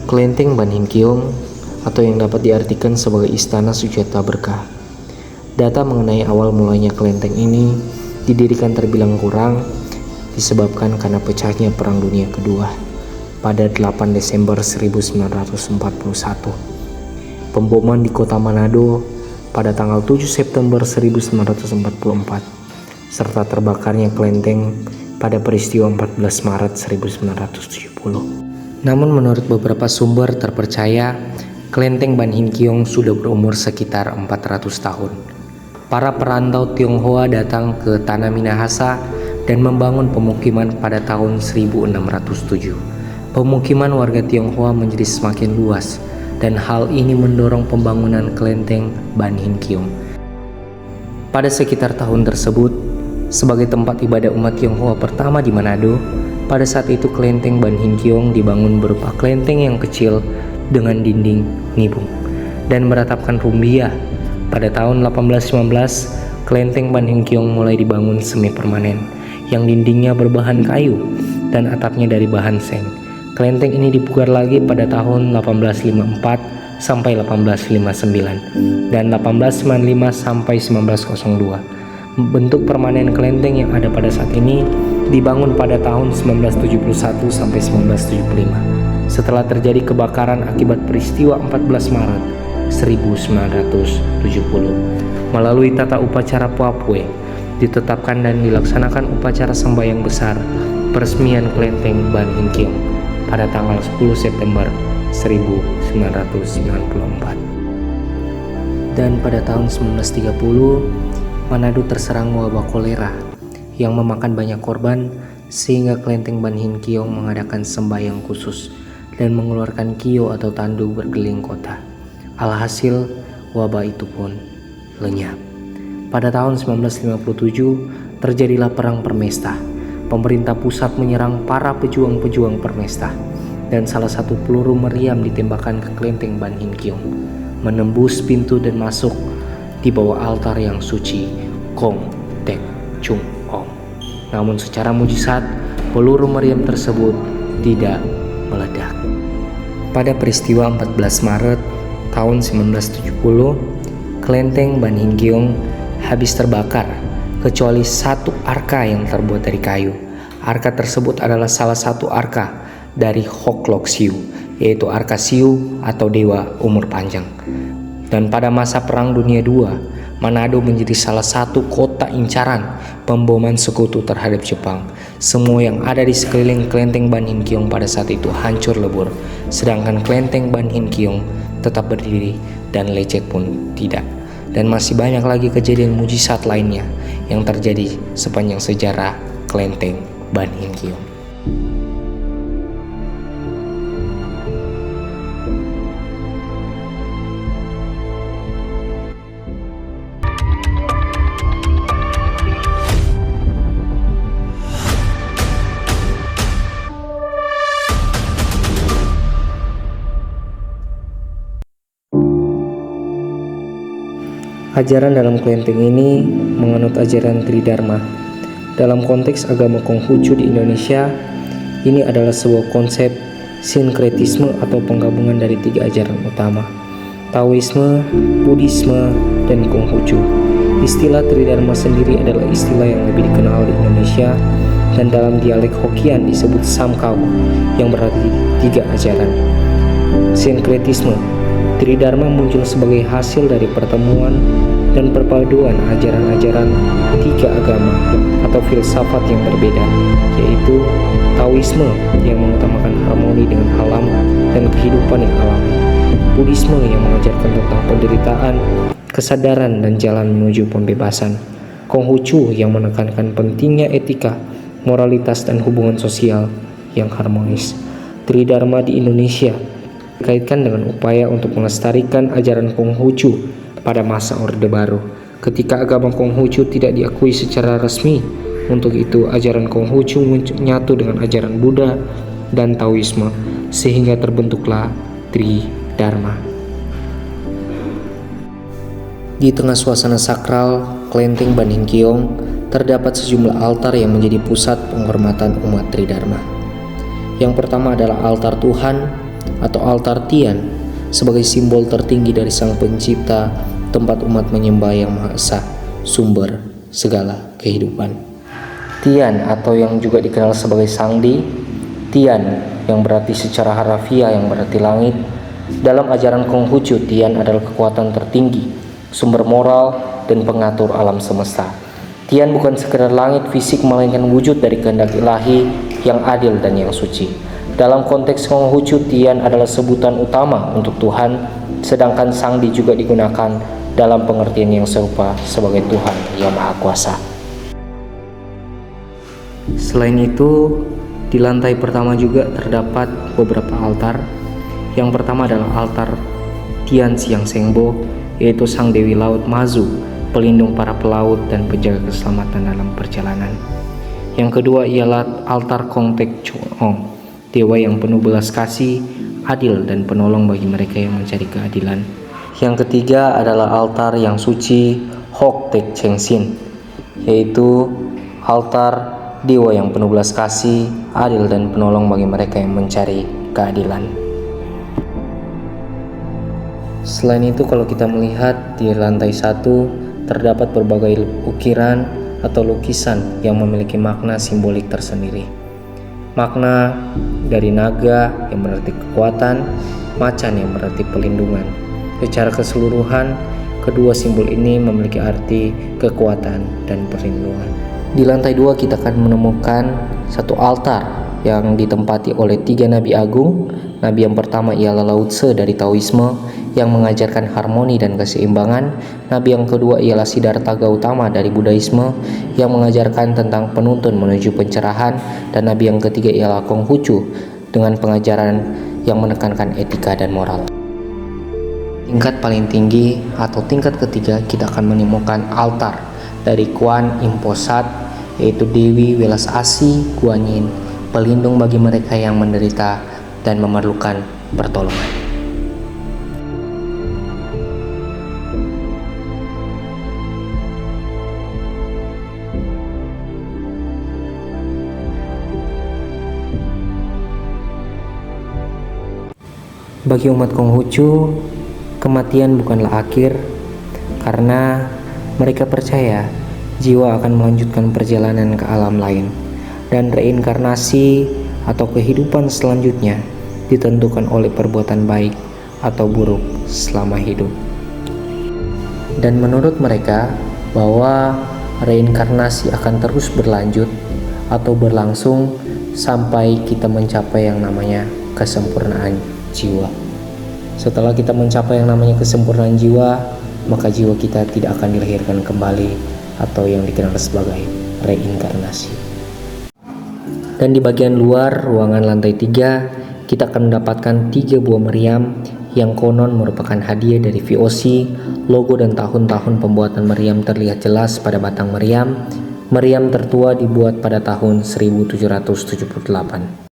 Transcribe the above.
Kelenteng Ban Hin Kiong atau yang dapat diartikan sebagai Istana Sujata Berkah. Data mengenai awal mulanya kelenteng ini didirikan terbilang kurang disebabkan karena pecahnya Perang Dunia Kedua pada 8 Desember 1941. Pemboman di kota Manado pada tanggal 7 September 1944 serta terbakarnya kelenteng pada peristiwa 14 Maret 1970. Namun menurut beberapa sumber terpercaya, kelenteng Ban Hin Kiong sudah berumur sekitar 400 tahun. Para perantau Tionghoa datang ke tanah Minahasa dan membangun pemukiman pada tahun 1607. Pemukiman warga Tionghoa menjadi semakin luas dan hal ini mendorong pembangunan kelenteng Ban Hin Kiong. Pada sekitar tahun tersebut, sebagai tempat ibadah umat Tionghoa pertama di Manado, pada saat itu kelenteng Ban Hin Kiong dibangun berupa kelenteng yang kecil dengan dinding nibung dan beratapkan rumbia. Pada tahun 1815, kelenteng Ban Hin Kiong mulai dibangun semi permanen yang dindingnya berbahan kayu dan atapnya dari bahan seng. Kelenteng ini dipugar lagi pada tahun 1854 sampai 1859 dan 1895 sampai 1902. Bentuk permanen kelenteng yang ada pada saat ini dibangun pada tahun 1971 sampai 1975 setelah terjadi kebakaran akibat peristiwa 14 Maret 1970. Melalui tata upacara Papue ditetapkan dan dilaksanakan upacara sembahyang besar peresmian kelenteng Ban Hin Kiong pada tanggal 10 September 1994. Dan pada tahun 1930 Manado terserang wabah kolera yang memakan banyak korban sehingga kelenteng Ban Hin Kiong mengadakan sembahyang khusus dan mengeluarkan kio atau tandu berkeliling kota. Alhasil wabah itu pun lenyap. Pada tahun 1957 terjadilah perang Permesta. Pemerintah pusat menyerang para pejuang-pejuang Permesta dan salah satu peluru meriam ditembakkan ke kelenteng Ban Hin Kiong, menembus pintu dan masuk di bawah altar yang suci Kong Tek Chung Om. Namun secara mujizat peluru meriam tersebut tidak meledak. Pada peristiwa 14 Maret tahun 1970, kelenteng Ban Hin Kiong habis terbakar kecuali satu arka yang terbuat dari kayu. Arka tersebut adalah salah satu arka dari Hok Lok Siu, yaitu arka Siu atau dewa umur panjang. Dan pada masa Perang Dunia II, Manado menjadi salah satu kota incaran pemboman sekutu terhadap Jepang. Semua yang ada di sekeliling kelenteng Ban Hin Kiong pada saat itu hancur lebur, sedangkan kelenteng Ban Hin Kiong tetap berdiri dan lecet pun tidak. Dan masih banyak lagi kejadian mujizat lainnya yang terjadi sepanjang sejarah kelenteng Ban Hin Kiong. Ajaran dalam kelenteng ini menganut ajaran Tridharma. Dalam konteks agama Konghucu di Indonesia, ini adalah sebuah konsep sinkretisme atau penggabungan dari 3 ajaran utama, Taoisme, Buddhisme, dan Konghucu. Istilah Tridharma sendiri adalah istilah yang lebih dikenal di Indonesia dan dalam dialek Hokkien disebut Samkau yang berarti 3 ajaran. Sinkretisme Tridharma muncul sebagai hasil dari pertemuan dan perpaduan ajaran-ajaran 3 agama atau filsafat yang berbeda, yaitu Taoisme yang mengutamakan harmoni dengan alam dan kehidupan yang alami, Buddhisme yang mengajarkan tentang penderitaan, kesadaran dan jalan menuju pembebasan, Konghucu yang menekankan pentingnya etika, moralitas dan hubungan sosial yang harmonis. Tridharma di Indonesia dikaitkan dengan upaya untuk melestarikan ajaran Konghucu pada masa Orde Baru ketika agama Konghucu tidak diakui secara resmi. Untuk itu ajaran Konghucu menyatu dengan ajaran Buddha dan Taoisme sehingga terbentuklah Tridharma. Di tengah suasana sakral kelenteng Ban Hin Kiong terdapat sejumlah altar yang menjadi pusat penghormatan umat Tridharma. Yang pertama adalah altar Tuhan atau altar Tian sebagai simbol tertinggi dari Sang Pencipta, tempat umat menyembah Yang Maha Esa, sumber segala kehidupan. Tian atau yang juga dikenal sebagai Sangdi, Tian yang berarti secara harafiah yang berarti langit. Dalam ajaran Konghucu, Tian adalah kekuatan tertinggi, sumber moral dan pengatur alam semesta. Tian bukan sekedar langit fisik, melainkan wujud dari kehendak ilahi yang adil dan yang suci. Dalam konteks Konghucu, Tian adalah sebutan utama untuk Tuhan, sedangkan Sangdi juga digunakan dalam pengertian yang serupa sebagai Tuhan yang Maha Kuasa. Selain itu, di lantai pertama juga terdapat beberapa altar. Yang pertama adalah altar Tian Siang Sengbo, yaitu Sang Dewi Laut Mazu, pelindung para pelaut dan penjaga keselamatan dalam perjalanan. Yang kedua ialah altar Kong Tek Chong, dewa yang penuh belas kasih, adil dan penolong bagi mereka yang mencari keadilan. Yang ketiga adalah altar yang suci Hok Tek Cheng Sin, yaitu altar dewa yang penuh belas kasih, adil dan penolong bagi mereka yang mencari keadilan. Selain itu, kalau kita melihat di lantai 1 terdapat berbagai ukiran atau lukisan yang memiliki makna simbolik tersendiri. Makna dari naga yang berarti kekuatan, macan yang berarti pelindungan. Secara keseluruhan, kedua simbol ini memiliki arti kekuatan dan perlindungan. Di lantai 2 kita akan menemukan satu altar yang ditempati oleh 3 nabi agung. Nabi yang pertama ialah Lao Tse dari Taoisme yang mengajarkan harmoni dan keseimbangan. Nabi yang kedua ialah Siddhartha Gautama dari Buddhaisme yang mengajarkan tentang penuntun menuju pencerahan. Dan nabi yang ketiga ialah Konghucu dengan pengajaran yang menekankan etika dan moral. Tingkat paling tinggi atau tingkat ketiga kita akan menemukan altar dari Kuan Im Po Sat, yaitu Dewi Welas Asih Guan Yin, pelindung bagi mereka yang menderita dan memerlukan pertolongan. Bagi umat Konghucu, kematian bukanlah akhir, karena mereka percaya jiwa akan melanjutkan perjalanan ke alam lain, dan reinkarnasi atau kehidupan selanjutnya ditentukan oleh perbuatan baik atau buruk selama hidup. Dan menurut mereka bahwa reinkarnasi akan terus berlanjut atau berlangsung sampai kita mencapai yang namanya kesempurnaan jiwa. Setelah kita mencapai yang namanya kesempurnaan jiwa, maka jiwa kita tidak akan dilahirkan kembali atau yang dikenal sebagai reinkarnasi. Dan di bagian luar ruangan lantai 3 kita akan mendapatkan 3 buah meriam yang konon merupakan hadiah dari VOC. Logo dan tahun-tahun pembuatan meriam terlihat jelas pada batang meriam. Meriam tertua dibuat pada tahun 1778.